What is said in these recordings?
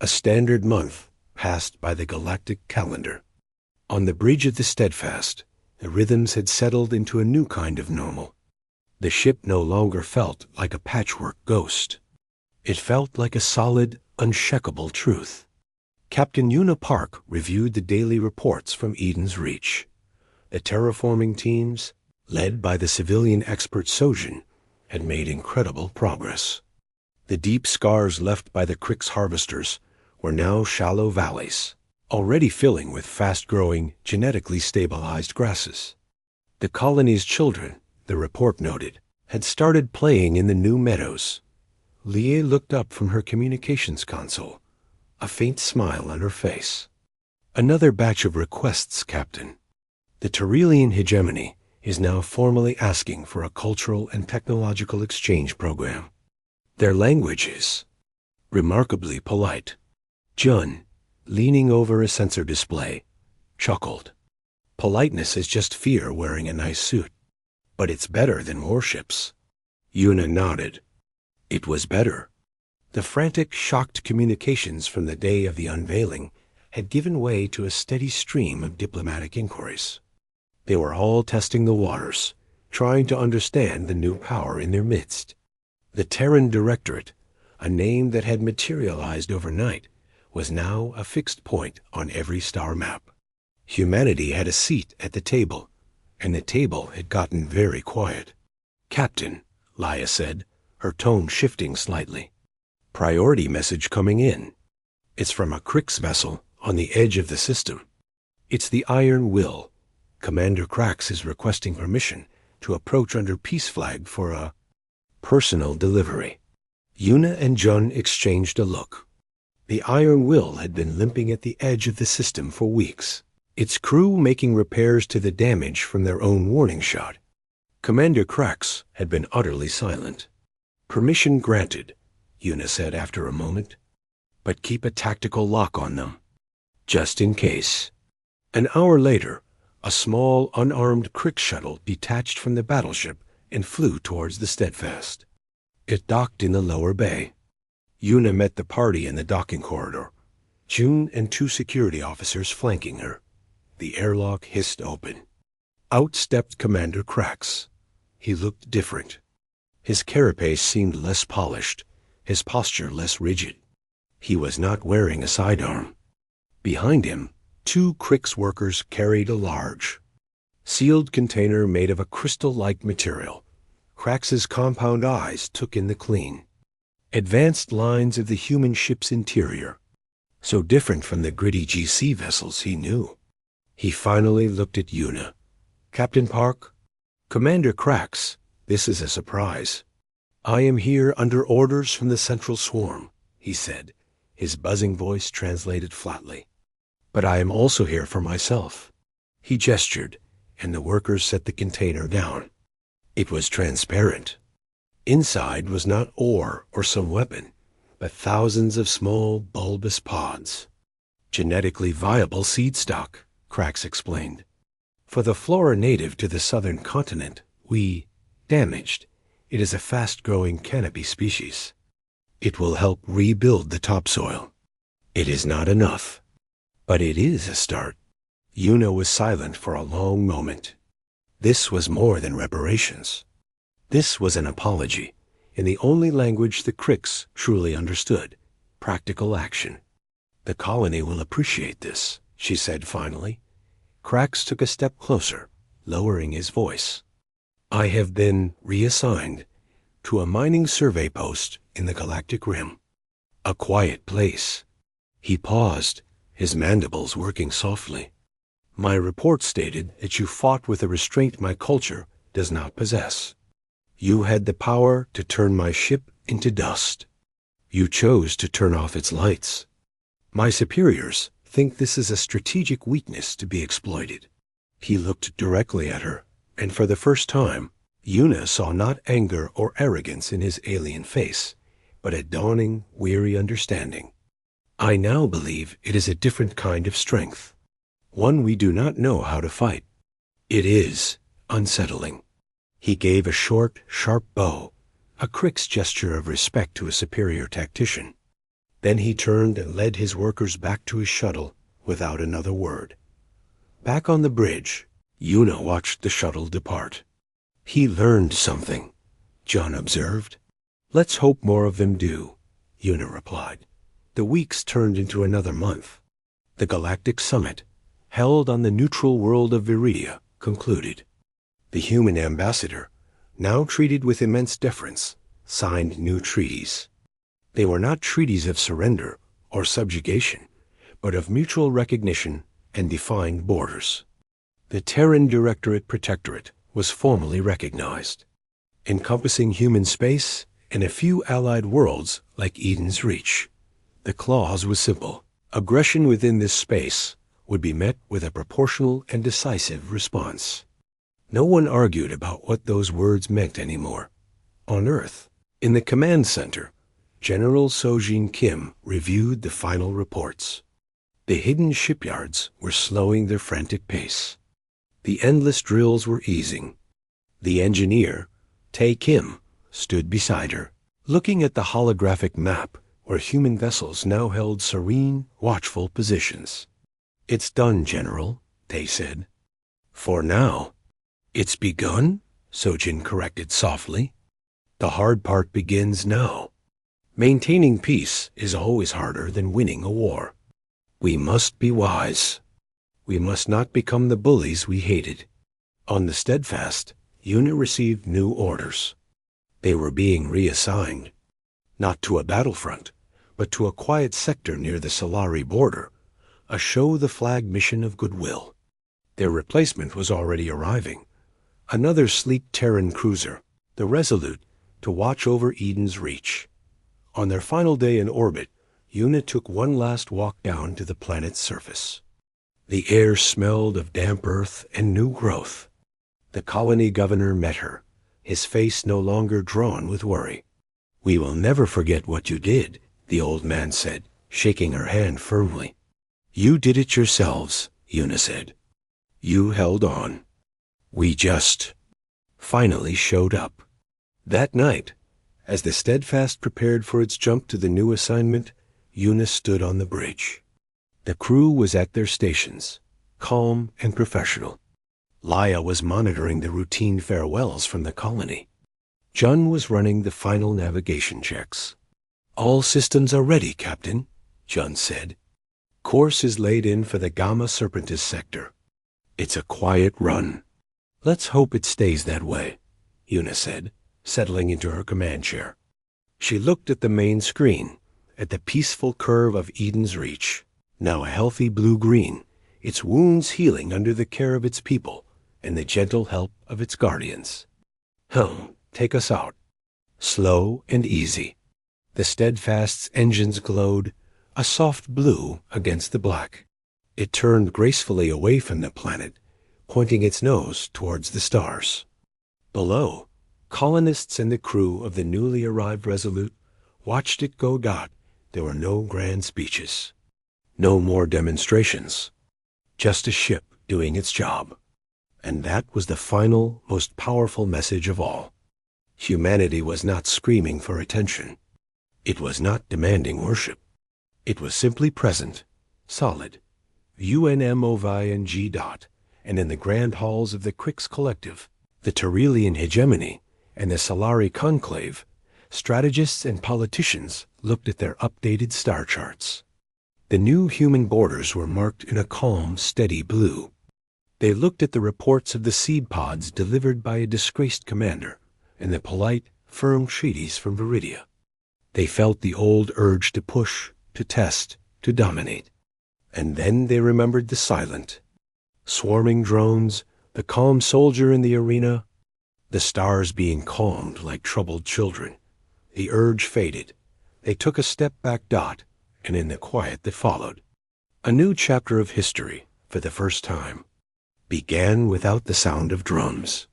A standard month passed by the galactic calendar. On the bridge of the Steadfast, the rhythms had settled into a new kind of normal. The ship no longer felt like a patchwork ghost. It felt like a solid, unshakable truth. Captain Una Park reviewed the daily reports from Eden's Reach. The terraforming teams, led by the civilian expert Sojin, had made incredible progress. The deep scars left by the Crix harvesters were now shallow valleys, already filling with fast-growing, genetically stabilized grasses. The colony's children, the report noted, had started playing in the new meadows. Lie looked up from her communications console, a faint smile on her face. Another batch of requests, Captain. The Terrelian hegemony is now formally asking for a cultural and technological exchange program. Their language is remarkably polite. Jun, leaning over a sensor display, chuckled. Politeness is just fear wearing a nice suit. But it's better than warships. Una nodded. It was better. The frantic, shocked communications from the day of the unveiling had given way to a steady stream of diplomatic inquiries. They were all testing the waters, trying to understand the new power in their midst. The Terran Directorate, a name that had materialized overnight, was now a fixed point on every star map. Humanity had a seat at the table, and the table had gotten very quiet. Captain, Lia said, her tone shifting slightly. Priority message coming in. It's from a Crix vessel on the edge of the system. It's the Iron Will. Commander Krax is requesting permission to approach under peace flag for a personal delivery. Una and Jun exchanged a look. The Iron Will had been limping at the edge of the system for weeks, its crew making repairs to the damage from their own warning shot. Commander Krax had been utterly silent. Permission granted, Una said after a moment, but keep a tactical lock on them, just in case. An hour later, a small, unarmed Crix shuttle detached from the battleship and flew towards the Steadfast. It docked in the lower bay. Una met the party in the docking corridor, June and 2 security officers flanking her. The airlock hissed open. Out stepped Commander Krax. He looked different. His carapace seemed less polished, his posture less rigid. He was not wearing a sidearm. Behind him, 2 Crix workers carried a large, sealed container made of a crystal-like material. Krax's compound eyes took in the clean, advanced lines of the human ship's interior, so different from the gritty GC vessels he knew. He finally looked at Una. Captain Park? Commander Krax, this is a surprise. I am here under orders from the Central Swarm, he said, his buzzing voice translated flatly. But I am also here for myself. He gestured, and the workers set the container down. It was transparent. Inside was not ore or some weapon, but thousands of small, bulbous pods. Genetically viable seed stock, Krax explained. For the flora native to the southern continent, we damaged. It is a fast-growing canopy species. It will help rebuild the topsoil. It is not enough, but it is a start. Una was silent for a long moment. This was more than reparations. This was an apology, in the only language the Crix truly understood, practical action. The colony will appreciate this, she said finally. Krax took a step closer, lowering his voice. I have been reassigned to a mining survey post in the Galactic Rim. A quiet place. He paused, his mandibles working softly. My report stated that you fought with a restraint my culture does not possess. You had the power to turn my ship into dust. You chose to turn off its lights. My superiors think this is a strategic weakness to be exploited. He looked directly at her, and for the first time, Una saw not anger or arrogance in his alien face, but a dawning, weary understanding. I now believe it is a different kind of strength, one we do not know how to fight. It is unsettling. He gave a short, sharp bow, a Crix gesture of respect to a superior tactician. Then he turned and led his workers back to his shuttle without another word. Back on the bridge, Una watched the shuttle depart. He learned something, John observed. Let's hope more of them do, Una replied. The weeks turned into another month. The Galactic Summit, held on the neutral world of Viridia, concluded. The human ambassador, now treated with immense deference, signed new treaties. They were not treaties of surrender or subjugation, but of mutual recognition and defined borders. The Terran Directorate Protectorate was formally recognized, encompassing human space and a few allied worlds like Eden's Reach. The clause was simple. Aggression within this space would be met with a proportional and decisive response. No one argued about what those words meant anymore. On Earth, in the command center, General Sojin Kim reviewed the final reports. The hidden shipyards were slowing their frantic pace. The endless drills were easing. The engineer, Tae Kim, stood beside her, looking at the holographic map where human vessels now held serene, watchful positions. It's done, General, Tae said. For now. It's begun, Sojin corrected softly. The hard part begins now. Maintaining peace is always harder than winning a war. We must be wise. We must not become the bullies we hated. On the Steadfast, Una received new orders. They were being reassigned, not to a battlefront, but to a quiet sector near the Solari border, a show-the-flag mission of goodwill. Their replacement was already arriving, another sleek Terran cruiser, the Resolute, to watch over Eden's Reach. On their final day in orbit, Una took one last walk down to the planet's surface. The air smelled of damp earth and new growth. The colony governor met her, his face no longer drawn with worry. "We will never forget what you did," the old man said, shaking her hand firmly. "You did it yourselves," Una said. "You held on. We just finally showed up." That night, as the Steadfast prepared for its jump to the new assignment, Una stood on the bridge. The crew was at their stations, calm and professional. Laia was monitoring the routine farewells from the colony. Jun was running the final navigation checks. "All systems are ready, Captain," Jun said. "Course is laid in for the Gamma Serpentis sector. It's a quiet run. Let's hope it stays that way," Una said, settling into her command chair. She looked at the main screen, at the peaceful curve of Eden's Reach, now a healthy blue-green, its wounds healing under the care of its people and the gentle help of its guardians. Take us out." Slow and easy. The Steadfast's engines glowed, a soft blue against the black. It turned gracefully away from the planet, pointing its nose towards the stars. Below, colonists and the crew of the newly arrived Resolute watched it go dot. There were no grand speeches. No more demonstrations. Just a ship doing its job. And that was the final, most powerful message of all. Humanity was not screaming for attention. It was not demanding worship. It was simply present, solid, UNMOVI and G. And in the grand halls of the Crix Collective, the Terrelian hegemony, and the Solari Conclave, strategists and politicians looked at their updated star charts. The new human borders were marked in a calm, steady blue. They looked at the reports of the seed pods delivered by a disgraced commander and the polite, firm treaties from Viridia. They felt the old urge to push, to test, to dominate. And then they remembered the silent, swarming drones, the calm soldier in the arena, the stars being calmed like troubled children. The urge faded. They took a step back, and in the quiet that followed, a new chapter of history, for the first time, began without the sound of drums.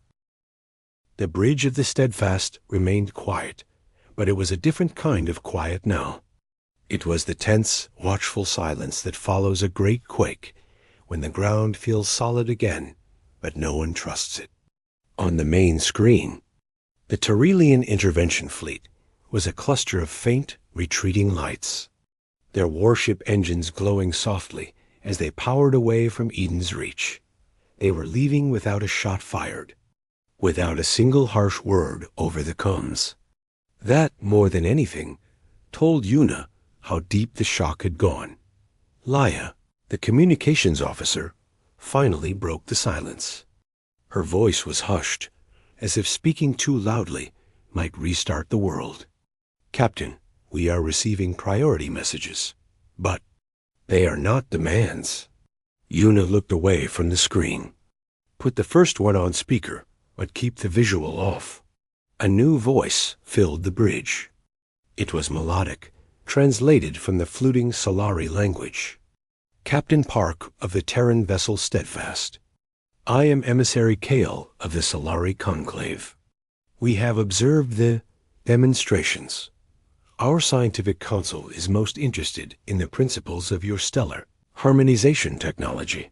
The bridge of the Steadfast remained quiet, but it was a different kind of quiet now. It was the tense, watchful silence that follows a great quake, when the ground feels solid again, but no one trusts it. On the main screen, the Terrelian intervention fleet was a cluster of faint, retreating lights. their warship engines glowing softly as they powered away from Eden's reach. They were leaving without a shot fired, without a single harsh word over the comms. That, more than anything, told Una how deep the shock had gone. Laia, the communications officer, finally broke the silence. Her voice was hushed, as if speaking too loudly might restart the world. "Captain, we are receiving priority messages, but they are not demands." Una looked away from the screen. "Put the first one on speaker, but keep the visual off." A new voice filled the bridge. It was melodic, translated from the fluting Solari language. "Captain Park of the Terran vessel Steadfast. I am Emissary Kale of the Solari Conclave. We have observed the demonstrations. Our scientific council is most interested in the principles of your stellar harmonization technology.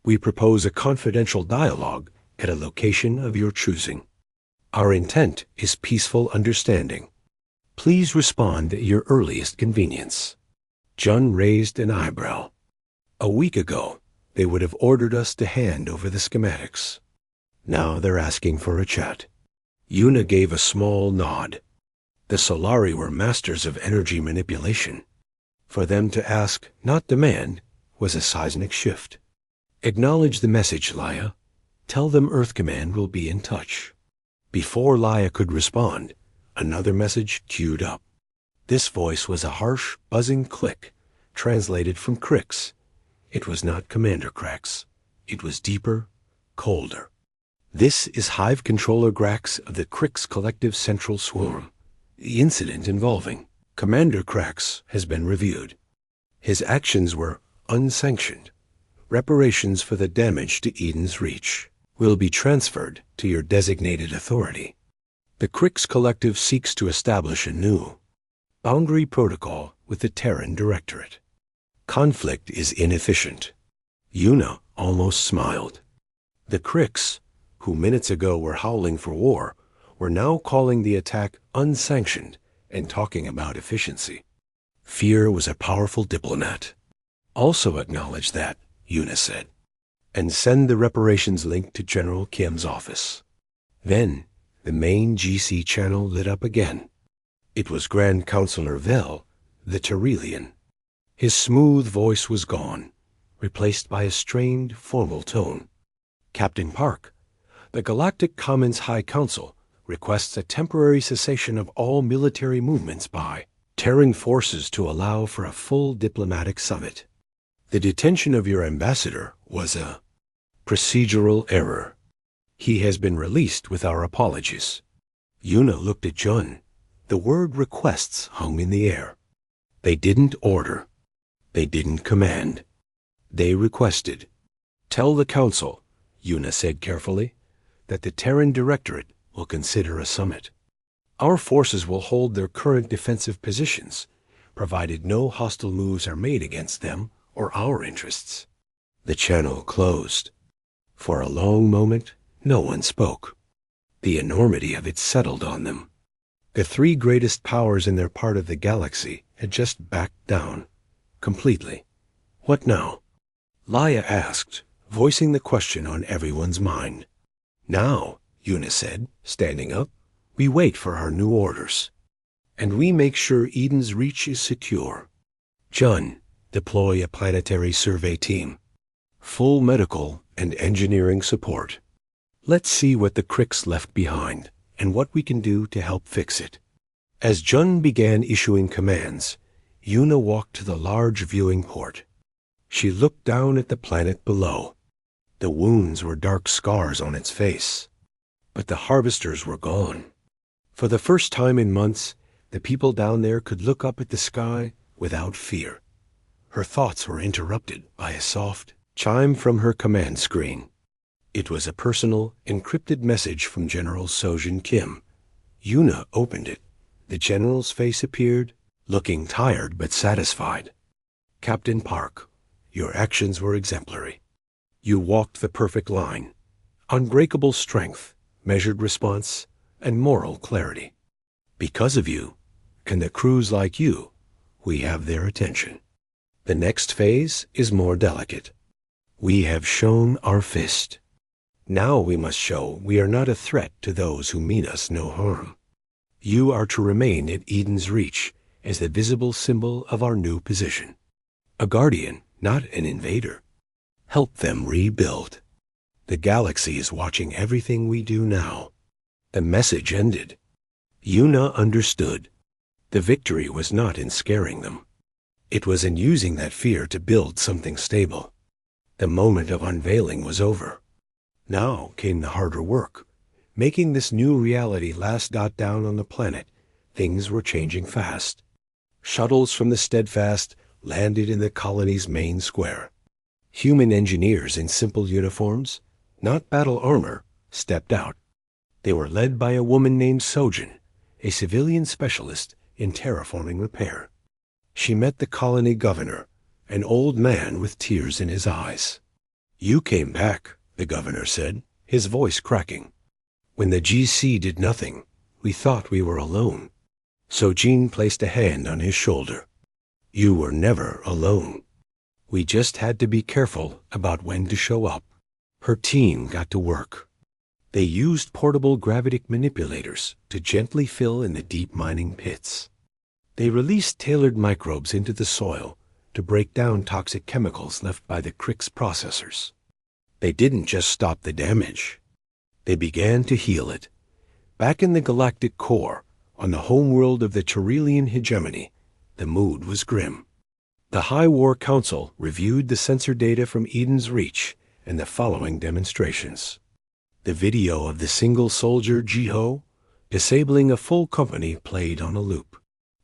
We propose a confidential dialogue at a location of your choosing. Our intent is peaceful understanding. Please respond at your earliest convenience." Jun raised an eyebrow. A week ago, they would have ordered us to hand over the schematics. Now they're asking for a chat. Una gave a small nod. The Solari were masters of energy manipulation. For them to ask, not demand, was a seismic shift. "Acknowledge the message, Laia. Tell them Earth Command will be in touch." Before Laia could respond, another message queued up. This voice was a harsh, buzzing click, translated from Crix. It was not Commander Krax. It was deeper, colder. "This is Hive Controller Grax of the Crix Collective Central Swarm. The incident involving Commander Krax has been reviewed. His actions were unsanctioned. Reparations for the damage to Eden's Reach will be transferred to your designated authority. The Crix Collective seeks to establish a new boundary protocol with the Terran Directorate. Conflict is inefficient." Una almost smiled. The Crix, who minutes ago were howling for war, were now calling the attack unsanctioned and talking about efficiency. Fear was a powerful diplomat. "Also acknowledge that," Una said, "and send the reparations link to General Kim's office." Then the main GC channel lit up again. It was Grand Counselor Vel, the Terrelian. His smooth voice was gone, replaced by a strained, formal tone. "Captain Park, the Galactic Commons High Council requests a temporary cessation of all military movements by Terran forces to allow for a full diplomatic summit. The detention of your ambassador was a procedural error. He has been released with our apologies." Una looked at Jun. The word requests hung in the air. They didn't order. They didn't command. They requested. "Tell the Council," Una said carefully, "that the Terran Directorate will consider a summit. Our forces will hold their current defensive positions, provided no hostile moves are made against them or our interests." The channel closed. For a long moment, no one spoke. The enormity of it settled on them. The three greatest powers in their part of the galaxy had just backed down, completely. What now? Laia asked, voicing the question on everyone's mind. "Now," Una said, standing up, "we wait for our new orders. And we make sure Eden's Reach is secure. Jun, deploy a planetary survey team. Full medical and engineering support. Let's see what the Crix left behind and what we can do to help fix it." As Jun began issuing commands, Una walked to the large viewing port. She looked down at the planet below. The wounds were dark scars on its face. But the harvesters were gone. For the first time in months, the people down there could look up at the sky without fear. Her thoughts were interrupted by a soft chime from her command screen. It was a personal, encrypted message from General Sojin Kim. Una opened it. The general's face appeared, looking tired but satisfied. "Captain Park, your actions were exemplary. You walked the perfect line. Unbreakable strength, measured response, and moral clarity. Because of you, and the crews like you, we have their attention. The next phase is more delicate. We have shown our fist. Now we must show we are not a threat to those who mean us no harm. You are to remain at Eden's reach as the visible symbol of our new position. A guardian, not an invader. Help them rebuild. The galaxy is watching everything we do now. The message ended. Una understood. The victory was not in scaring them. It was in using that fear to build something stable. The moment of unveiling was over. Now came the harder work. Making this new reality last got down on the planet, things were changing fast. Shuttles from the Steadfast landed in the colony's main square. Human engineers in simple uniforms, not battle armor, stepped out. They were led by a woman named Sojin, a civilian specialist in terraforming repair. She met the colony governor, an old man with tears in his eyes. "You came back," the governor said, his voice cracking. "When the GC did nothing, we thought we were alone." Sojin placed a hand on his shoulder. "You were never alone. We just had to be careful about when to show up." Her team got to work. They used portable gravitic manipulators to gently fill in the deep mining pits. They released tailored microbes into the soil to break down toxic chemicals left by the Crick's processors. They didn't just stop the damage. They began to heal it. Back in the galactic core, on the homeworld of the Turelian hegemony, the mood was grim. The High War Council reviewed the sensor data from Eden's Reach and the following demonstrations. The video of the single soldier Jiho disabling a full company played on a loop.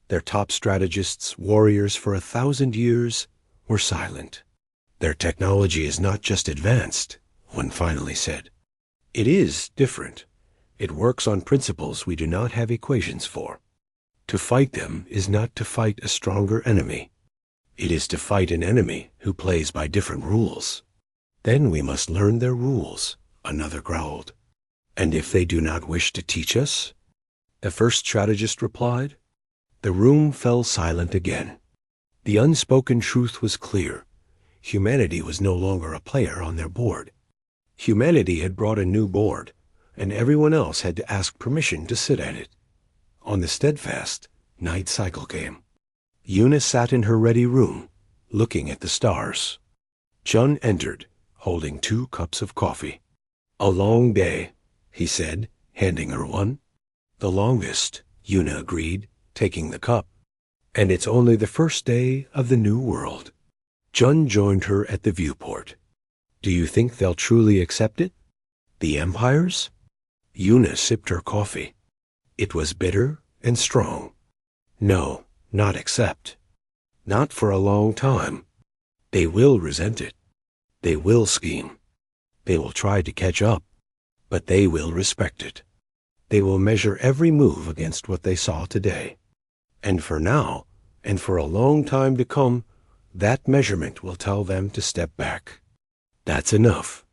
Their top strategists, warriors for 1,000 years, were silent. "Their technology is not just advanced," one finally said. "It is different. It works on principles we do not have equations for. To fight them is not to fight a stronger enemy. It is to fight an enemy who plays by different rules. Then we must learn their rules," another growled. "And if they do not wish to teach us?" the first strategist replied. The room fell silent again. The unspoken truth was clear. Humanity was no longer a player on their board. Humanity had brought a new board, and everyone else had to ask permission to sit at it. On the Steadfast, night cycle came. Una sat in her ready room, looking at the stars. Jun entered, holding 2 cups of coffee. "A long day," he said, handing her one. "The longest," Una agreed, taking the cup. "And it's only the first day of the new world." Jun joined her at the viewport. "Do you think they'll truly accept it? The empires?" Una sipped her coffee. It was bitter and strong. "No, not accept. Not for a long time. They will resent it. They will scheme. They will try to catch up. But they will respect it. They will measure every move against what they saw today. And for now, and for a long time to come, that measurement will tell them to step back. That's enough.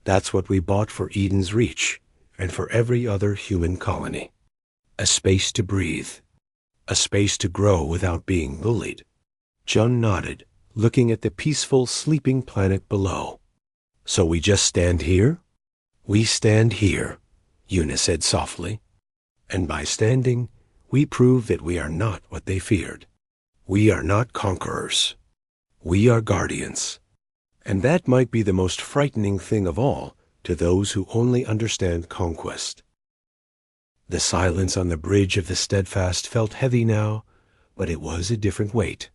That's what we bought for Eden's Reach, and for every other human colony. A space to breathe. A space to grow without being bullied." Jun nodded, looking at the peaceful, sleeping planet below. "So we just stand here?" "We stand here," Una said softly. "And by standing, we prove that we are not what they feared. We are not conquerors. We are guardians. And that might be the most frightening thing of all to those who only understand conquest." The silence on the bridge of the Steadfast felt heavy now, but it was a different weight.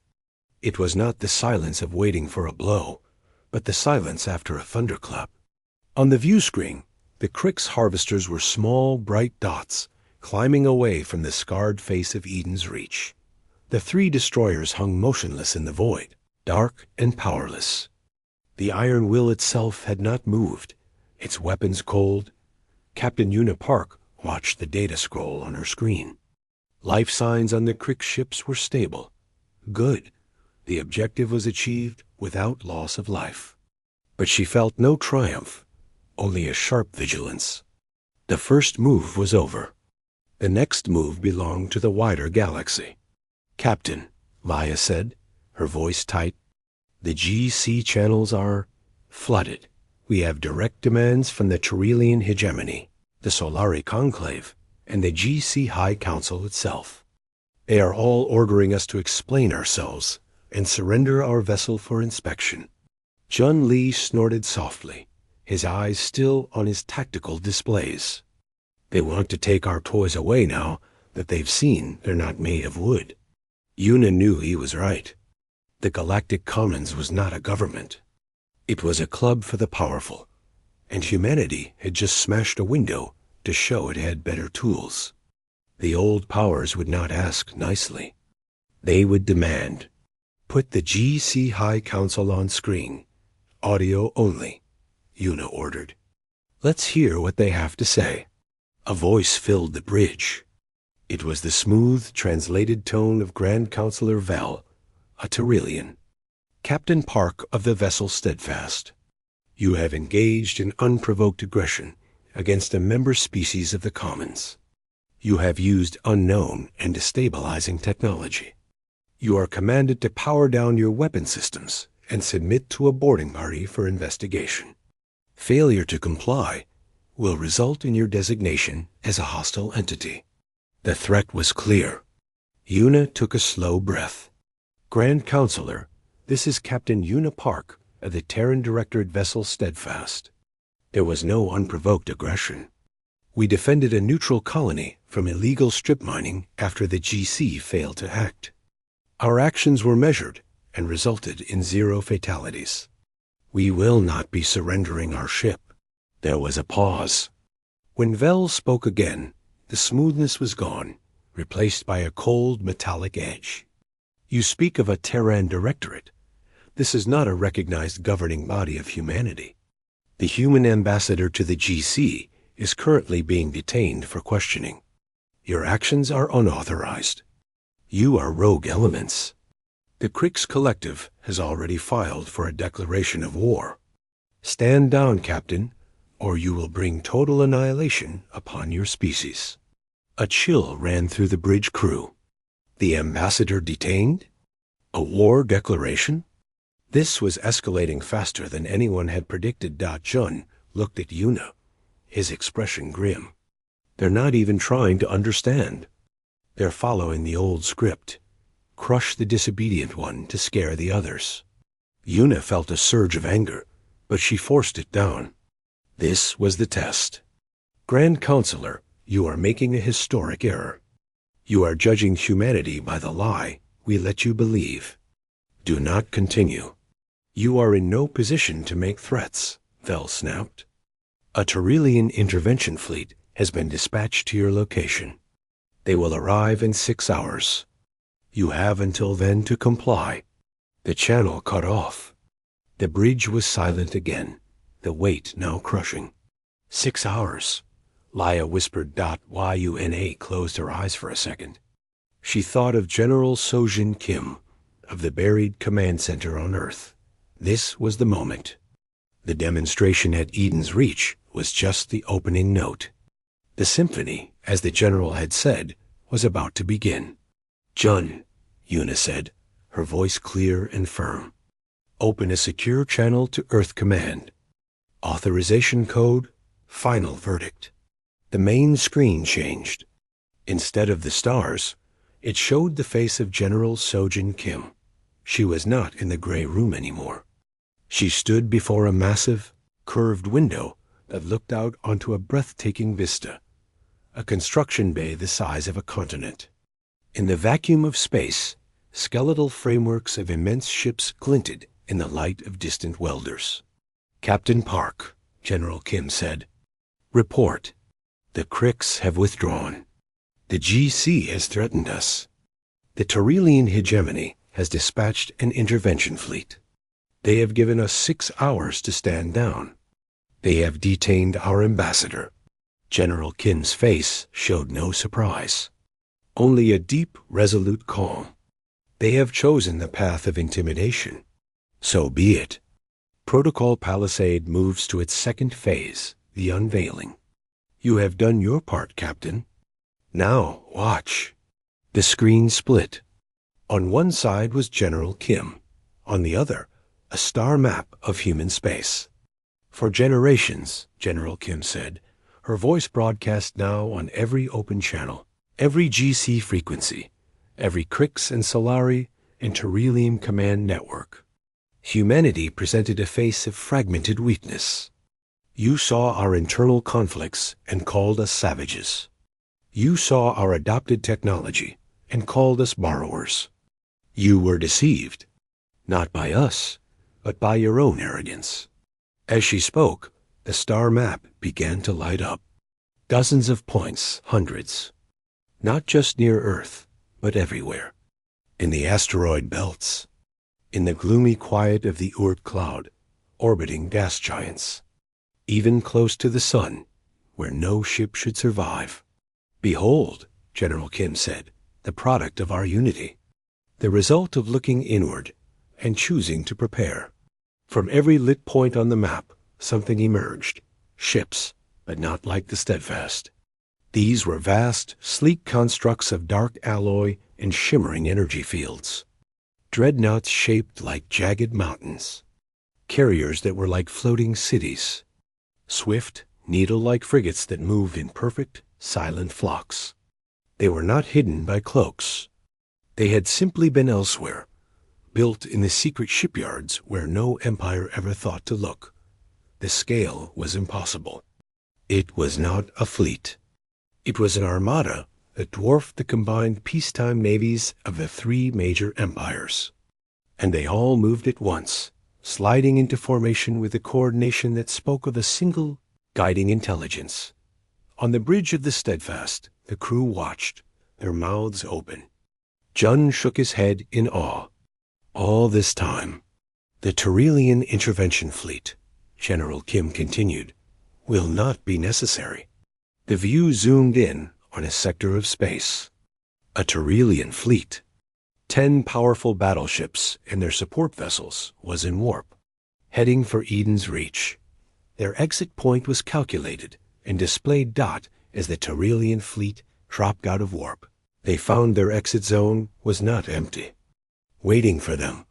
It was not the silence of waiting for a blow, but the silence after a thunderclap. On the view screen, the Crick's harvesters were small, bright dots, climbing away from the scarred face of Eden's Reach. The 3 destroyers hung motionless in the void, dark and powerless. The iron will itself had not moved, its weapons cold. Captain Una Park watched the data scroll on her screen. Life signs on the Crick ships were stable. Good. The objective was achieved without loss of life. But she felt no triumph, only a sharp vigilance. The first move was over. The next move belonged to the wider galaxy. "Captain, Maya said, her voice tight. The GC channels are flooded. We have direct demands from the Terrelian hegemony, the Solari Conclave, and the GC High Council itself. They are all ordering us to explain ourselves and surrender our vessel for inspection. Jun Li snorted softly, his eyes still on his tactical displays. They want to take our toys away now that they've seen they're not made of wood. Yuna knew he was right. The Galactic Commons was not a government. It was a club for the powerful, and humanity had just smashed a window to show it had better tools. The old powers would not ask nicely. They would demand. Put the GC High Council on screen. Audio only, Yuna ordered. Let's hear what they have to say. A voice filled the bridge. It was the smooth, translated tone of Grand Counselor Vel, a Terrelian. Captain Park of the vessel Steadfast. You have engaged in unprovoked aggression against a member species of the Commons. You have used unknown and destabilizing technology. You are commanded to power down your weapon systems and submit to a boarding party for investigation. Failure to comply will result in your designation as a hostile entity. The threat was clear. Yuna took a slow breath. Grand Counselor, this is Captain Yuna Park of the Terran Directorate vessel Steadfast. There was no unprovoked aggression. We defended a neutral colony from illegal strip mining after the GC failed to act. Our actions were measured and resulted in 0 fatalities. We will not be surrendering our ship. There was a pause. When Vel spoke again, the smoothness was gone, replaced by a cold metallic edge. You speak of a Terran Directorate. This is not a recognized governing body of humanity. The human ambassador to the GC is currently being detained for questioning. Your actions are unauthorized. You are rogue elements. The Crix Collective has already filed for a declaration of war. Stand down, Captain, or you will bring total annihilation upon your species. A chill ran through the bridge crew. The ambassador detained? A war declaration? This was escalating faster than anyone had predicted. Jun looked at Yuna, his expression grim. They're not even trying to understand. They're following the old script. Crush the disobedient one to scare the others. Yuna felt a surge of anger, but she forced it down. This was the test. Grand Counselor, you are making a historic error. You are judging humanity by the lie we let you believe. Do not continue. You are in no position to make threats, Vel snapped. A Terrelian intervention fleet has been dispatched to your location. They will arrive in 6 hours. You have until then to comply. The channel cut off. The bridge was silent again, the weight now crushing. 6 hours. Laya whispered. Yuna closed her eyes for a second. She thought of General Sojin Kim, of the buried command center on Earth. This was the moment. The demonstration at Eden's Reach was just the opening note. The symphony, as the general had said, was about to begin. Jun, Yuna said, her voice clear and firm. Open a secure channel to Earth Command. Authorization code, final verdict. The main screen changed. Instead of the stars, it showed the face of General Sojin Kim. She was not in the gray room anymore. She stood before a massive, curved window that looked out onto a breathtaking vista, a construction bay the size of a continent. In the vacuum of space, skeletal frameworks of immense ships glinted in the light of distant welders. Captain Park, General Kim said. Report. The Crix have withdrawn. The GC has threatened us. The Terrelian hegemony has dispatched an intervention fleet. They have given us 6 hours to stand down. They have detained our ambassador. General Kim's face showed no surprise, only a deep, resolute calm. They have chosen the path of intimidation. So be it. Protocol Palisade moves to its second phase, the unveiling. You have done your part, Captain. Now, watch. The screen split. On one side was General Kim, on the other, a star map of human space. For generations, General Kim said, her voice broadcast now on every open channel, every GC frequency, every Crix and Solari and Terrelium command network. Humanity presented a face of fragmented weakness. You saw our internal conflicts and called us savages. You saw our adopted technology and called us borrowers. You were deceived, not by us, but by your own arrogance. As she spoke, the star map began to light up. Dozens of points, hundreds. Not just near Earth, but everywhere. In the asteroid belts. In the gloomy quiet of the Oort cloud, orbiting gas giants. Even close to the sun, where no ship should survive. Behold, General Kim said, the product of our unity. The result of looking inward and choosing to prepare. From every lit point on the map, something emerged. Ships, but not like the Steadfast. These were vast, sleek constructs of dark alloy and shimmering energy fields. Dreadnoughts shaped like jagged mountains. Carriers that were like floating cities. Swift, needle-like frigates that moved in perfect, silent flocks. They were not hidden by cloaks. They had simply been elsewhere, built in the secret shipyards where no empire ever thought to look. The scale was impossible. It was not a fleet. It was an armada that dwarfed the combined peacetime navies of the three major empires. And they all moved at once, sliding into formation with a coordination that spoke of a single guiding intelligence. On the bridge of the Steadfast, the crew watched, their mouths open. Jun shook his head in awe. All this time, the Terrelian intervention fleet, General Kim continued, will not be necessary. The view zoomed in on a sector of space. A Terrelian fleet. 10 powerful battleships and their support vessels was in warp, heading for Eden's Reach. Their exit point was calculated and displayed dot as the Terrelian fleet dropped out of warp. They found their exit zone was not empty. Waiting for them,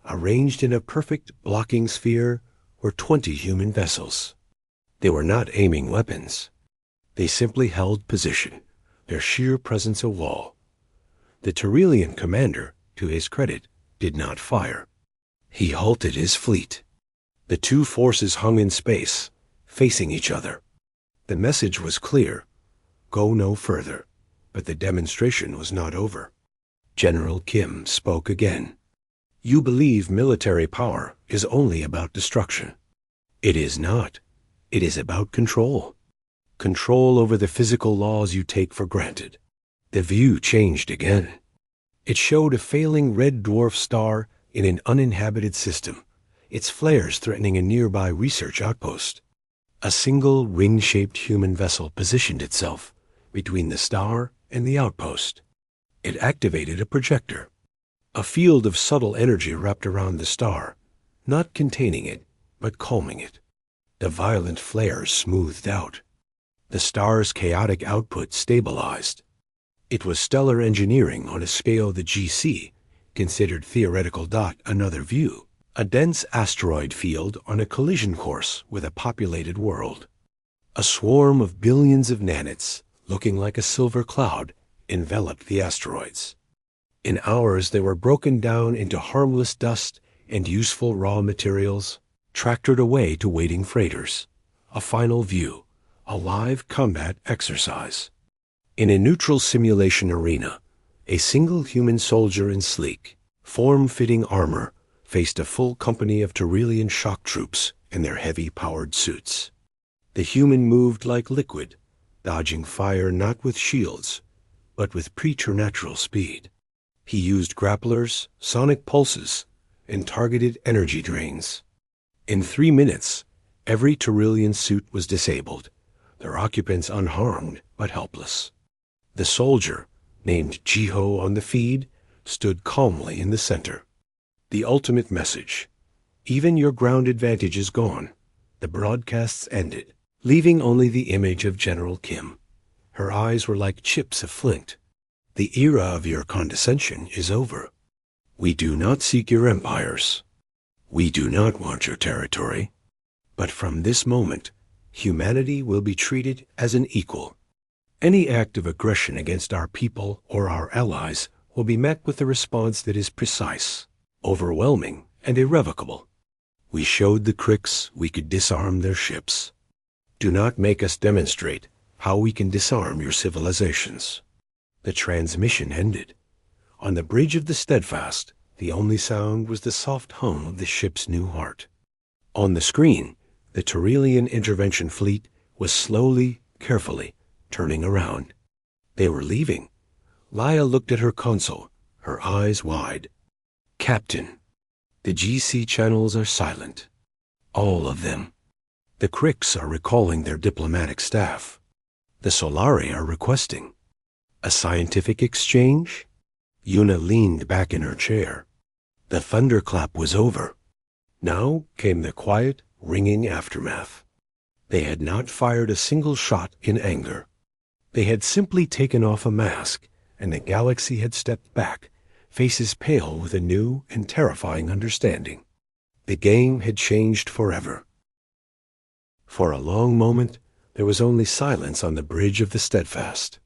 arranged in a perfect blocking sphere, were 20 human vessels. They were not aiming weapons. They simply held position, their sheer presence a wall. The Terrelian commander, to his credit, did not fire. He halted his fleet. The two forces hung in space, facing each other. The message was clear. Go no further. But the demonstration was not over. General Kim spoke again. You believe military power is only about destruction. It is not. It is about control. Control over the physical laws you take for granted. The view changed again. It showed a failing red dwarf star in an uninhabited system, its flares threatening a nearby research outpost. A single ring-shaped human vessel positioned itself between the star and the outpost. It activated a projector. A field of subtle energy wrapped around the star, not containing it, but calming it. The violent flares smoothed out. The star's chaotic output stabilized. It was stellar engineering on a scale the GC considered theoretical. Another view, a dense asteroid field on a collision course with a populated world. A swarm of billions of nanits, looking like a silver cloud, enveloped the asteroids. In hours they were broken down into harmless dust and useful raw materials, tractored away to waiting freighters. A final view, a live combat exercise. In a neutral simulation arena, a single human soldier in sleek, form-fitting armor faced a full company of Terrelian shock troops in their heavy-powered suits. The human moved like liquid, dodging fire not with shields, but with preternatural speed. He used grapplers, sonic pulses, and targeted energy drains. In 3 minutes, every Terrelian suit was disabled, their occupants unharmed but helpless. The soldier, named Jiho on the feed, stood calmly in the center. The ultimate message. Even your ground advantage is gone. The broadcasts ended, leaving only the image of General Kim. Her eyes were like chips of flint. The era of your condescension is over. We do not seek your empires. We do not want your territory. But from this moment, humanity will be treated as an equal. Any act of aggression against our people or our allies will be met with a response that is precise, overwhelming, and irrevocable. We showed the Krix we could disarm their ships. Do not make us demonstrate how we can disarm your civilizations. The transmission ended. On the bridge of the Steadfast, the only sound was the soft hum of the ship's new heart. On the screen, the Turelian intervention fleet was slowly, carefully, turning around. They were leaving. Laya looked at her console, her eyes wide. Captain, the GC channels are silent. All of them. The Krix are recalling their diplomatic staff. The Solari are requesting. A scientific exchange? Yuna leaned back in her chair. The thunderclap was over. Now came the quiet, ringing aftermath. They had not fired a single shot in anger. They had simply taken off a mask, and the galaxy had stepped back, faces pale with a new and terrifying understanding. The game had changed forever. For a long moment, there was only silence on the bridge of the Steadfast.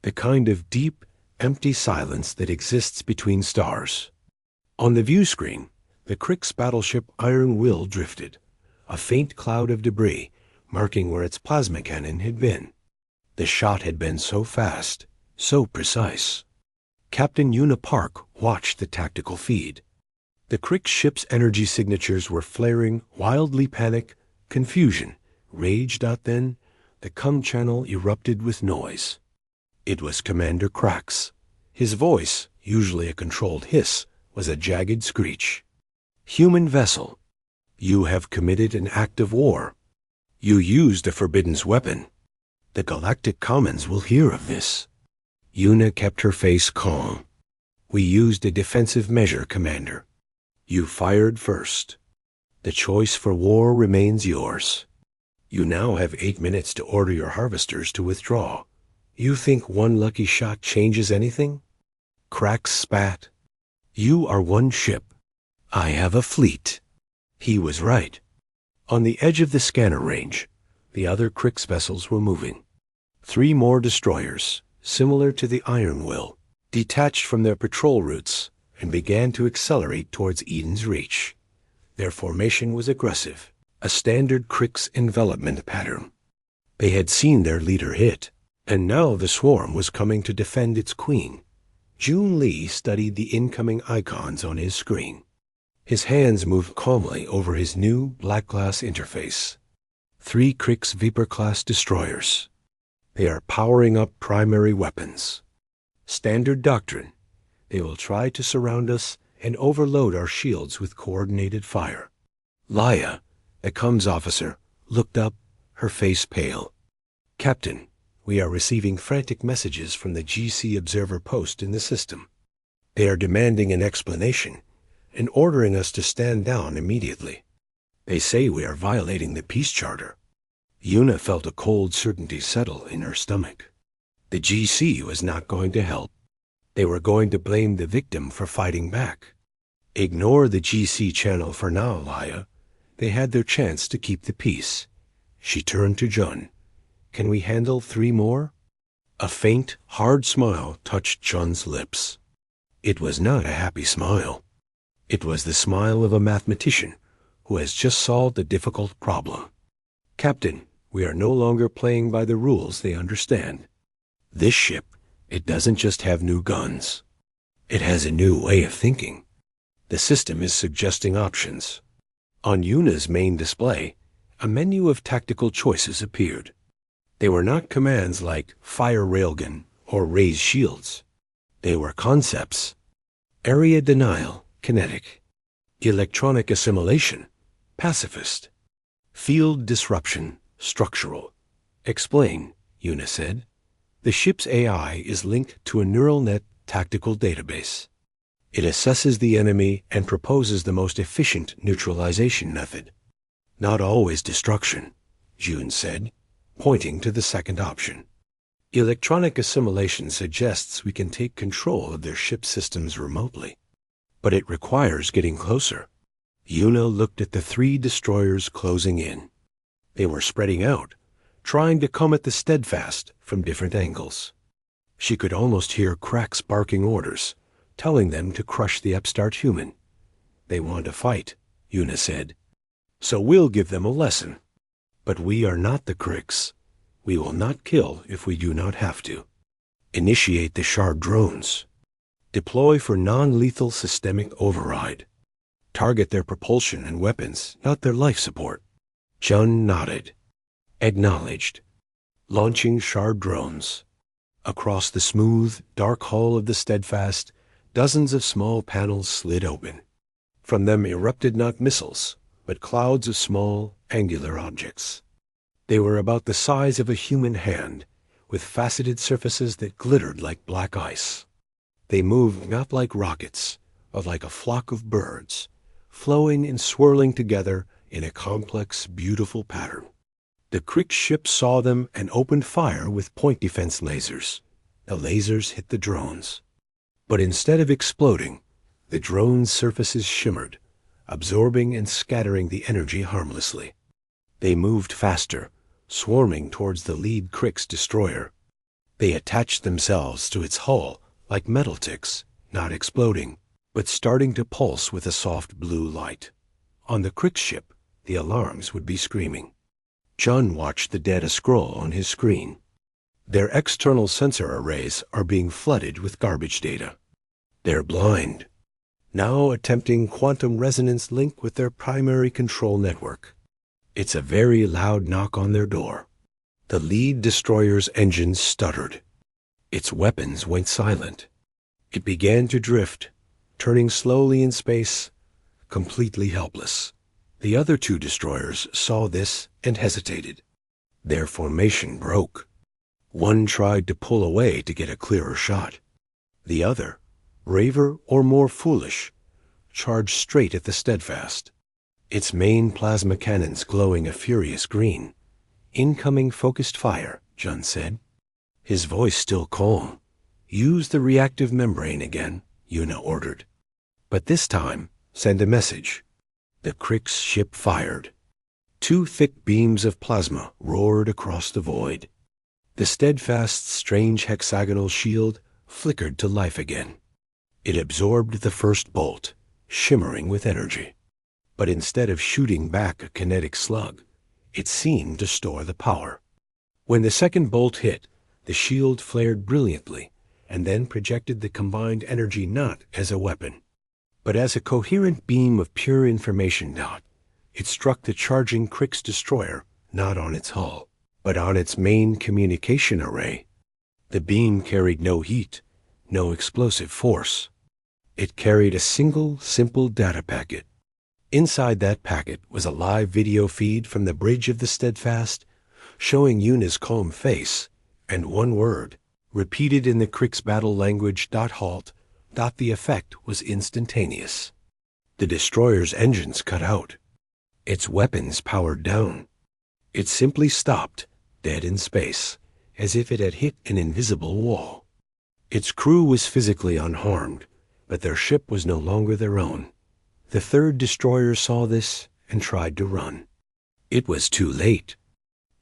The kind of deep, empty silence that exists between stars. On the view screen, the Krix battleship Iron Will drifted, a faint cloud of debris marking where its plasma cannon had been. The shot had been so fast, so precise. Captain Yuna Park watched the tactical feed. The Krix ship's energy signatures were flaring, wildly panic, confusion raged out then. The comm channel erupted with noise. It was Commander Krax. His voice, usually a controlled hiss, was a jagged screech. Human vessel, you have committed an act of war. You used a forbidden weapon. The Galactic Commons will hear of this. Yuna kept her face calm. We used a defensive measure, Commander. You fired first. The choice for war remains yours. You now have 8 minutes to order your harvesters to withdraw. You think one lucky shot changes anything? Krax spat. You are one ship. I have a fleet. He was right. On the edge of the scanner range, the other Krix vessels were moving. 3 more destroyers, similar to the Iron Will, detached from their patrol routes and began to accelerate towards Eden's Reach. Their formation was aggressive, a standard Krix envelopment pattern. They had seen their leader hit, and now the swarm was coming to defend its queen. Jun Lee studied the incoming icons on his screen. His hands moved calmly over his new black glass interface. 3 Krix Viper-class destroyers. They are powering up primary weapons. Standard doctrine. They will try to surround us and overload our shields with coordinated fire. Laya, a comms officer, looked up, her face pale. Captain, we are receiving frantic messages from the GC observer post in the system. They are demanding an explanation and ordering us to stand down immediately. They say we are violating the peace charter. Yuna felt a cold certainty settle in her stomach. The GC was not going to help. They were going to blame the victim for fighting back. Ignore the GC channel for now, Laya. They had their chance to keep the peace. She turned to Jun. Can we handle 3 more? A faint, hard smile touched Jun's lips. It was not a happy smile. It was the smile of a mathematician who has just solved a difficult problem. Captain, we are no longer playing by the rules they understand. This ship, it doesn't just have new guns. It has a new way of thinking. The system is suggesting options. On Yuna's main display, a menu of tactical choices appeared. They were not commands like fire railgun or raise shields. They were concepts. Area denial, kinetic. Electronic assimilation, pacifist. Field disruption, structural. Explain, Yuna said. The ship's AI is linked to a neural net tactical database. It assesses the enemy and proposes the most efficient neutralization method. Not always destruction, Jun said, pointing to the second option. Electronic assimilation suggests we can take control of their ship systems remotely. But it requires getting closer. Yuna looked at the 3 destroyers closing in. They were spreading out, trying to come at the Steadfast from different angles. She could almost hear Cracks barking orders, telling them to crush the upstart human. They want to fight, Yuna said. So we'll give them a lesson. But we are not the Cricks. We will not kill if we do not have to. Initiate the Shard drones. Deploy for non-lethal systemic override. Target their propulsion and weapons, not their life support. Chun nodded. Acknowledged. Launching Shard drones. Across the smooth, dark hull of the Steadfast, dozens of small panels slid open. From them erupted not missiles, but clouds of small, angular objects. They were about the size of a human hand, with faceted surfaces that glittered like black ice. They moved not like rockets, but like a flock of birds, flowing and swirling together in a complex, beautiful pattern. The Crick ship saw them and opened fire with point defense lasers. The lasers hit the drones. But instead of exploding, the drones' surfaces shimmered, absorbing and scattering the energy harmlessly. They moved faster, swarming towards the lead Crick's destroyer. They attached themselves to its hull like metal ticks, not exploding, but starting to pulse with a soft blue light. On the Crick ship, the alarms would be screaming. Chun watched the data scroll on his screen. Their external sensor arrays are being flooded with garbage data. They're blind. Now attempting quantum resonance link with their primary control network. It's a very loud knock on their door. The lead destroyer's engines stuttered. Its weapons went silent. It began to drift, turning slowly in space, completely helpless. The other 2 destroyers saw this and hesitated. Their formation broke. One tried to pull away to get a clearer shot. The other, braver or more foolish, charged straight at the Steadfast. Its main plasma cannons glowing a furious green. Incoming focused fire, Chun said. His voice still calm. Use the reactive membrane again, Yuna ordered. But this time, send a message. The Crick's ship fired. 2 thick beams of plasma roared across the void. The Steadfast's strange hexagonal shield flickered to life again. It absorbed the first bolt, shimmering with energy. But instead of shooting back a kinetic slug, it seemed to store the power. When the second bolt hit, the shield flared brilliantly, and then projected the combined energy not as a weapon, but as a coherent beam of pure information dot. It struck the charging Crick's destroyer, not on its hull, but on its main communication array. The beam carried no heat, no explosive force. It carried a single, simple data packet. Inside that packet was a live video feed from the bridge of the Steadfast, showing Yuna's calm face, and one word, repeated in the Crick's battle language, "halt." The effect was instantaneous. The destroyer's engines cut out. Its weapons powered down. It simply stopped, dead in space, as if it had hit an invisible wall. Its crew was physically unharmed, but their ship was no longer their own. The 3rd destroyer saw this and tried to run. It was too late.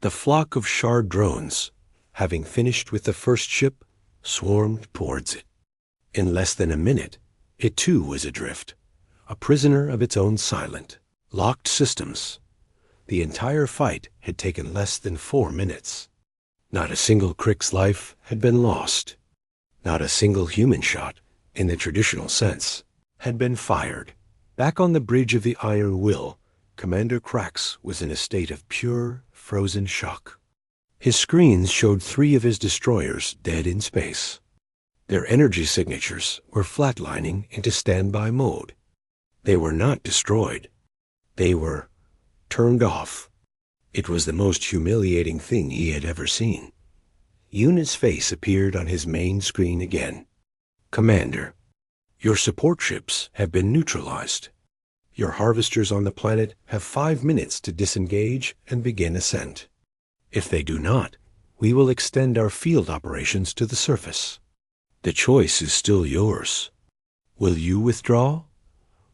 The flock of Shard drones, having finished with the first ship, swarmed towards it. In less than a minute, it too was adrift, a prisoner of its own silent, locked systems. The entire fight had taken less than 4 minutes. Not a single Crick's life had been lost. Not a single human shot, in the traditional sense, had been fired. Back on the bridge of the Iron Will, Commander Cracks was in a state of pure, frozen shock. His screens showed 3 of his destroyers dead in space. Their energy signatures were flatlining into standby mode. They were not destroyed. They were turned off. It was the most humiliating thing he had ever seen. Yuna's face appeared on his main screen again. "Commander, your support ships have been neutralized. Your harvesters on the planet have 5 minutes to disengage and begin ascent. If they do not, we will extend our field operations to the surface. The choice is still yours." Will you withdraw?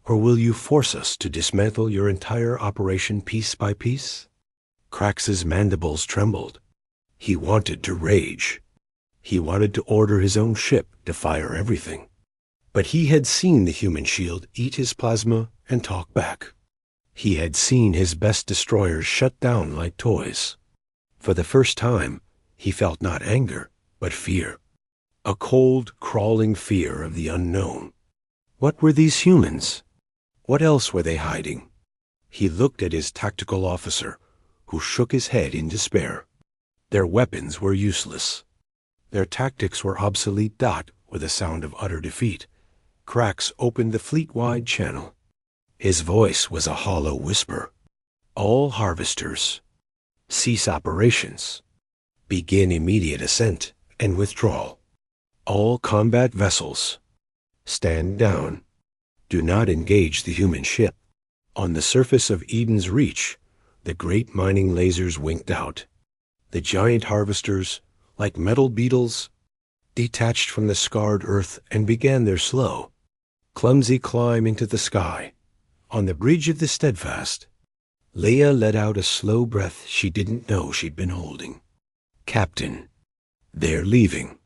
Or will you force us to dismantle your entire operation piece by piece? Krax's mandibles trembled. He wanted to rage. He wanted to order his own ship to fire everything. But he had seen the human shield eat his plasma and talk back. He had seen his best destroyers shut down like toys. For the first time, he felt not anger, but fear. A cold, crawling fear of the unknown. What were these humans? What else were they hiding? He looked at his tactical officer, who shook his head in despair. Their weapons were useless. Their tactics were obsolete. With a sound of utter defeat, Krax opened the fleet-wide channel. His voice was a hollow whisper. All harvesters, cease operations. Begin immediate ascent and withdrawal. All combat vessels, stand down. Do not engage the human ship. On the surface of Eden's Reach, the great mining lasers winked out. The giant harvesters, like metal beetles, detached from the scarred earth and began their slow, clumsy climb into the sky. On the bridge of the Steadfast, Leia let out a slow breath she didn't know she'd been holding. Captain, they're leaving.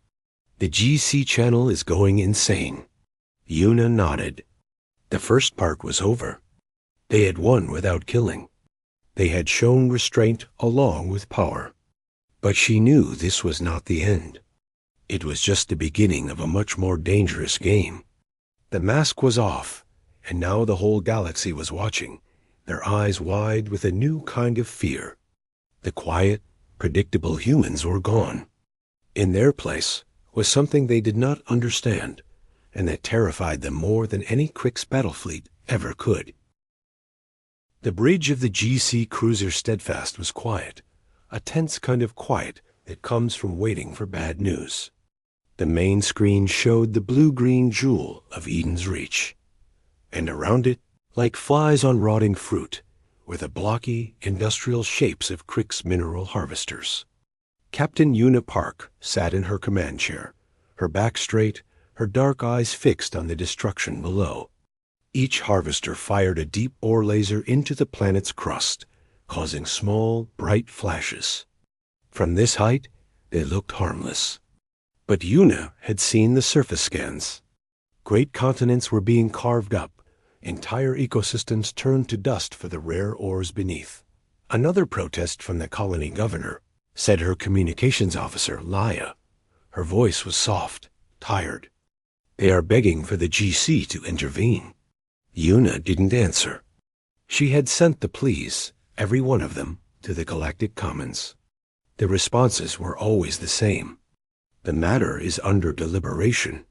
The GC channel is going insane. Una nodded. The first part was over. They had won without killing. They had shown restraint along with power. But she knew this was not the end. It was just the beginning of a much more dangerous game. The mask was off, and now the whole galaxy was watching, their eyes wide with a new kind of fear. The quiet, predictable humans were gone. In their place was something they did not understand, and that terrified them more than any Krix battle fleet ever could. The bridge of the GC cruiser Steadfast was quiet, a tense kind of quiet that comes from waiting for bad news. The main screen showed the blue-green jewel of Eden's Reach, and around it, like flies on rotting fruit, were the blocky, industrial shapes of Krix mineral harvesters. Captain Una Park sat in her command chair, her back straight, her dark eyes fixed on the destruction below. Each harvester fired a deep ore laser into the planet's crust, causing small, bright flashes. From this height, they looked harmless. But Una had seen the surface scans. Great continents were being carved up, entire ecosystems turned to dust for the rare ores beneath. Another protest from the colony governor, said her communications officer, Laia. Her voice was soft, tired. They are begging for the GC to intervene. Una didn't answer. She had sent the pleas, every one of them, to the Galactic Commons. The responses were always the same. The matter is under deliberation.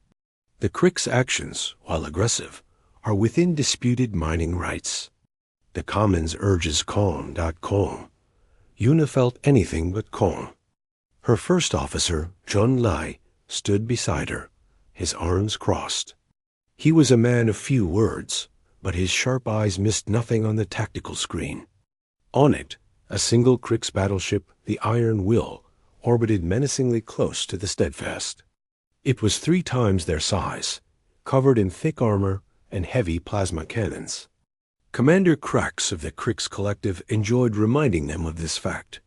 The Krix actions, while aggressive, are within disputed mining rights. The Commons urges calm. Una felt anything but calm. Her first officer, John Lai, stood beside her, his arms crossed. He was a man of few words, but his sharp eyes missed nothing on the tactical screen. On it, a single Krix battleship, the Iron Will, orbited menacingly close to the Steadfast. It was 3 times their size, covered in thick armor and heavy plasma cannons. Commander Krax of the Krix Collective enjoyed reminding them of this fact.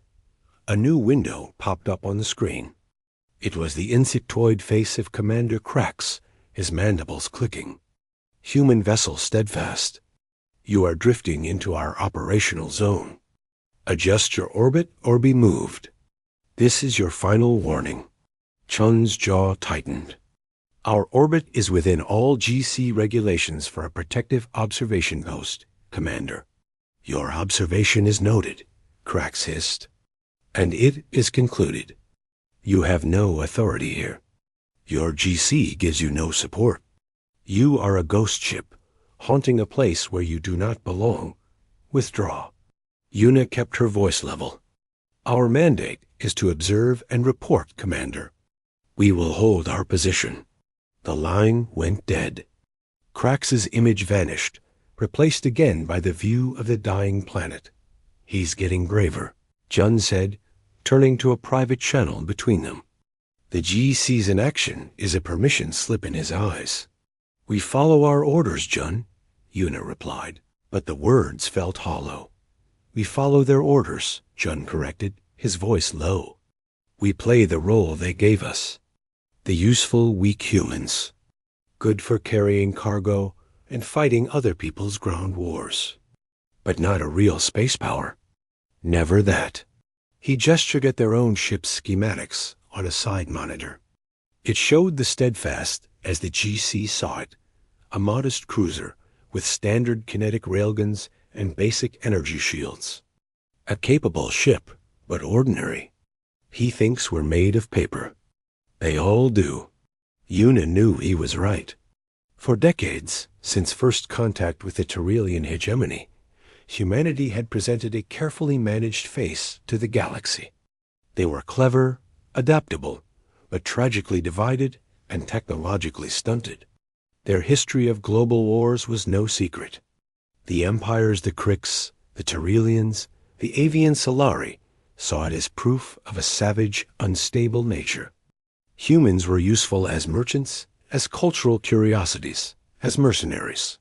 A new window popped up on the screen. It was the insectoid face of Commander Krax, his mandibles clicking. Human vessel Steadfast. You are drifting into our operational zone. Adjust your orbit or be moved. This is your final warning. Chun's jaw tightened. Our orbit is within all GC regulations for a protective observation post, Commander. Your observation is noted, Krax hissed. And it is concluded. You have no authority here. Your GC gives you no support. You are a ghost ship, haunting a place where you do not belong. Withdraw. Una kept her voice level. Our mandate is to observe and report, Commander. We will hold our position. The line went dead. Krax's image vanished, replaced again by the view of the dying planet. He's getting braver, Jun said, turning to a private channel between them. The GC's inaction is a permission slip in his eyes. "We follow our orders, Jun," Una replied, but the words felt hollow. "We follow their orders," Jun corrected, his voice low. "We play the role they gave us. The useful, weak humans. Good for carrying cargo and fighting other people's ground wars. But not a real space power. Never that." He gestured at their own ship's schematics on a side monitor. It showed the Steadfast as the GC saw it, a modest cruiser with standard kinetic railguns and basic energy shields. A capable ship, but ordinary. He thinks we're made of paper. They all do. Una knew he was right. For decades, since first contact with the Tyrrelian hegemony, humanity had presented a carefully managed face to the galaxy. They were clever, adaptable, but tragically divided and technologically stunted. Their history of global wars was no secret. The empires, the Krix, the Tyrrelians, the Avian Solari saw it as proof of a savage, unstable nature. Humans were useful as merchants, as cultural curiosities, as mercenaries.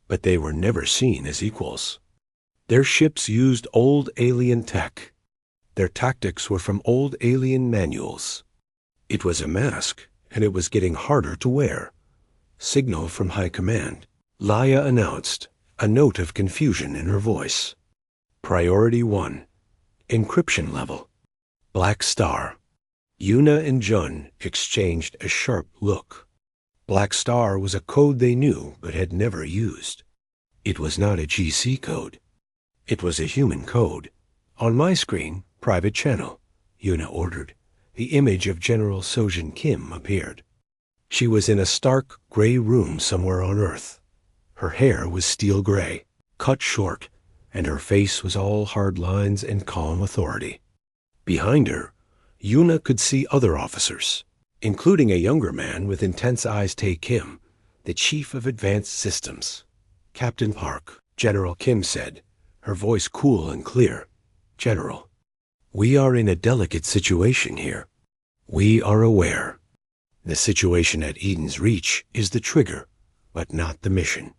But they were never seen as equals. Their ships used old alien tech. Their tactics were from old alien manuals. It was a mask, and it was getting harder to wear. Signal from High Command. Laya announced, a note of confusion in her voice. Priority 1. Encryption level. Black Star. Una and Jun exchanged a sharp look. Black Star was a code they knew but had never used. It was not a GC code. It was a human code. On my screen, private channel, Una ordered. The image of General Sojin Kim appeared. She was in a stark, gray room somewhere on Earth. Her hair was steel gray, cut short, and her face was all hard lines and calm authority. Behind her, Una could see other officers, including a younger man with intense eyes, Tae Kim, the Chief of Advanced Systems. "Captain Park," General Kim said, her voice cool and clear. "General, we are in a delicate situation here. We are aware. The situation at Eden's Reach is the trigger, but not the mission."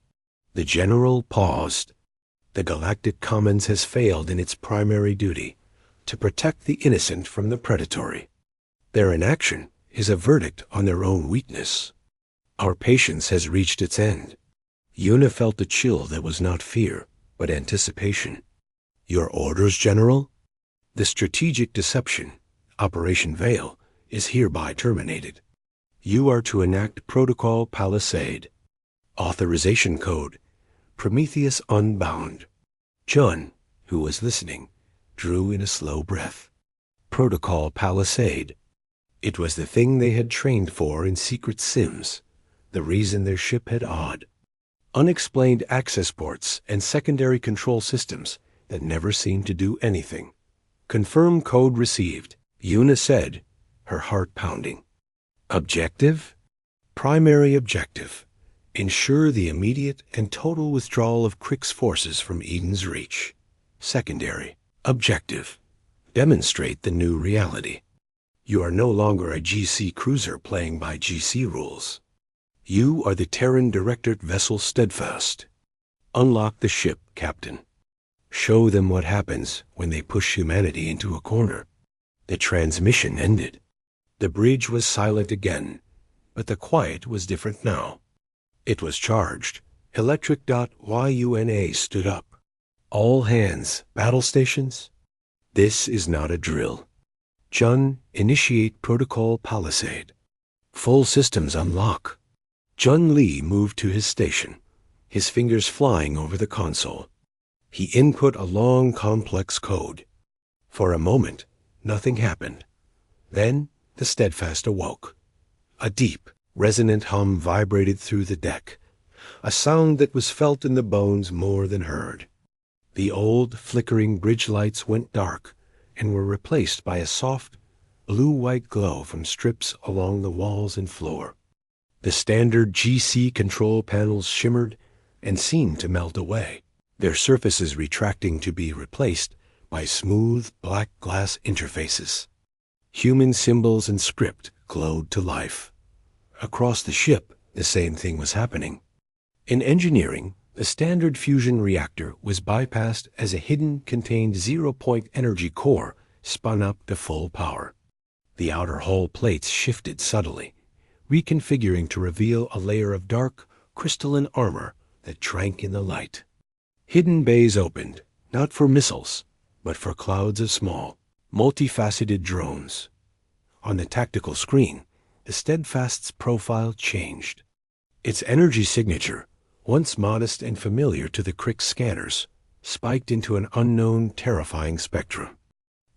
The general paused. The Galactic Commons has failed in its primary duty, to protect the innocent from the predatory. Their inaction is a verdict on their own weakness. Our patience has reached its end. Una felt a chill that was not fear, but anticipation. "Your orders, General?" "The strategic deception, Operation Veil, is hereby terminated. You are to enact Protocol Palisade. Authorization code, Prometheus Unbound." Jun, who was listening, drew in a slow breath. Protocol Palisade. It was the thing they had trained for in secret sims, the reason their ship had odd. Unexplained access ports and secondary control systems that never seemed to do anything. "Confirm code received," Una said, her heart pounding. "Objective?" "Primary objective. Ensure the immediate and total withdrawal of Krix forces from Eden's Reach. Secondary objective. Demonstrate the new reality. You are no longer a GC cruiser playing by GC rules. You are the Terran Directorate vessel Steadfast. Unlock the ship, Captain. Show them what happens when they push humanity into a corner." The transmission ended. The bridge was silent again, but the quiet was different now. It was charged. Electric.YUNA stood up. "All hands, battle stations. This is not a drill. Jun, initiate Protocol Palisade. Full systems unlock." Jun Lee moved to his station, his fingers flying over the console. He input a long, complex code. For a moment, nothing happened. Then the Steadfast awoke. A deep, resonant hum vibrated through the deck, a sound that was felt in the bones more than heard. The old, flickering bridge lights went dark and were replaced by a soft, blue-white glow from strips along the walls and floor. The standard GC control panels shimmered and seemed to melt away, their surfaces retracting to be replaced by smooth, black glass interfaces. Human symbols and script glowed to life. Across the ship, The same thing was happening. In engineering, the standard fusion reactor was bypassed as a hidden contained zero-point energy core spun up to full power. The outer hull plates shifted subtly, reconfiguring to reveal a layer of dark, crystalline armor that drank in the light. Hidden bays opened, not for missiles, but for clouds of small, multifaceted drones. On the tactical screen, the Steadfast's profile changed. Its energy signature, once modest and familiar to the Crick scanners, spiked into an unknown, terrifying spectrum.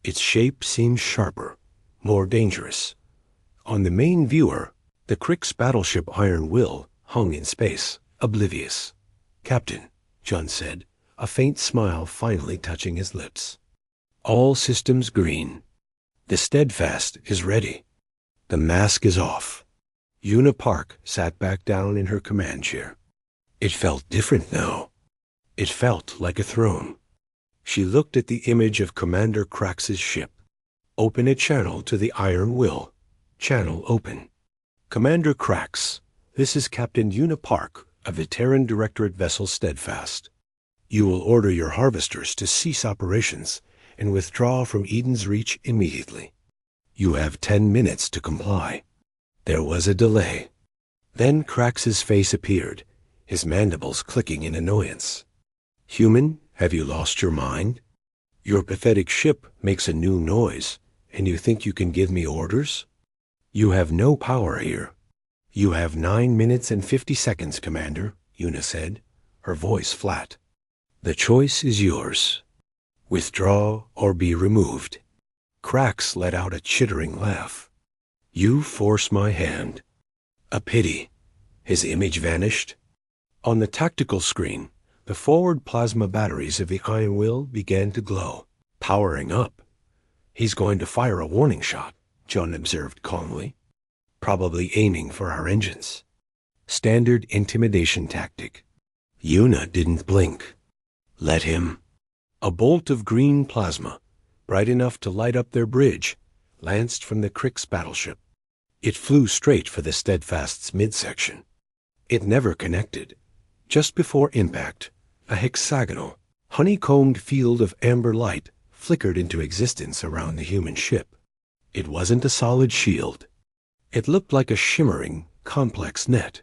Its shape seemed sharper, more dangerous. On the main viewer, the Crick's battleship Iron Will hung in space, oblivious. "Captain," John said, a faint smile finally touching his lips. "All systems green. The Steadfast is ready. The mask is off." Una Park sat back down in her command chair. It felt different now. It felt like a throne. She looked at the image of Commander Crax's ship. "Open a channel to the Iron Will. Channel open." "Commander Crax, this is Captain Una Park of the Terran Directorate vessel Steadfast. You will order your harvesters to cease operations and withdraw from Eden's Reach immediately. You have 10 minutes to comply." There was a delay. Then Crax's face appeared, his mandibles clicking in annoyance. "Human, have you lost your mind? Your pathetic ship makes a new noise, and you think you can give me orders? You have no power here." "You have 9 minutes and 50 seconds, Commander," Una said, her voice flat. "The choice is yours. Withdraw or be removed." Crax let out a chittering laugh. "You force my hand. A pity." His image vanished. On the tactical screen, the forward plasma batteries of the Iron Will began to glow, powering up. "He's going to fire a warning shot," John observed calmly. "Probably aiming for our engines." Standard intimidation tactic. Una didn't blink. "Let him." A bolt of green plasma, bright enough to light up their bridge, lanced from the Crick's battleship. It flew straight for the Steadfast's midsection. It never connected. Just before impact, a hexagonal, honeycombed field of amber light flickered into existence around the human ship. It wasn't a solid shield. It looked like a shimmering, complex net.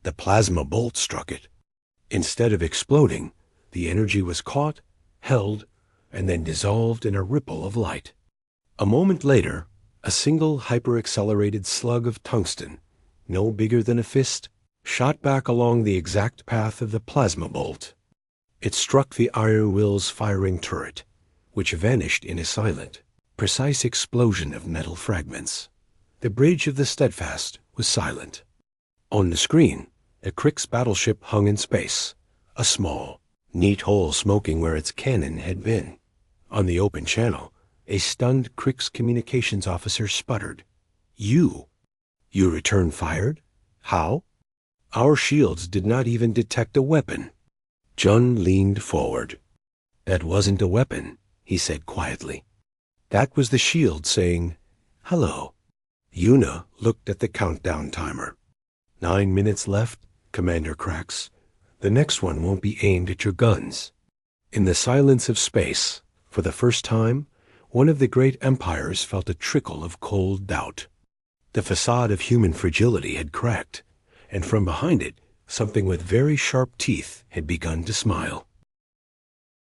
The plasma bolt struck it. Instead of exploding, the energy was caught, held, and then dissolved in a ripple of light. A moment later, a single hyper-accelerated slug of tungsten, no bigger than a fist, shot back along the exact path of the plasma bolt. It struck the Iron Will's firing turret, which vanished in a silent, precise explosion of metal fragments. The bridge of the Steadfast was silent. On the screen, the Crick's battleship hung in space, a small, neat hole smoking where its cannon had been. On the open channel, a stunned Crick's communications officer sputtered. You return fired? How?" "Our shields did not even detect a weapon." John leaned forward. "That wasn't a weapon," he said quietly. "That was the shield saying, 'Hello.'" Una looked at the countdown timer. 9 minutes left, Commander Crax. The next one won't be aimed at your guns." In the silence of space, for the first time, one of the great empires felt a trickle of cold doubt. The facade of human fragility had cracked, and from behind it, something with very sharp teeth had begun to smile.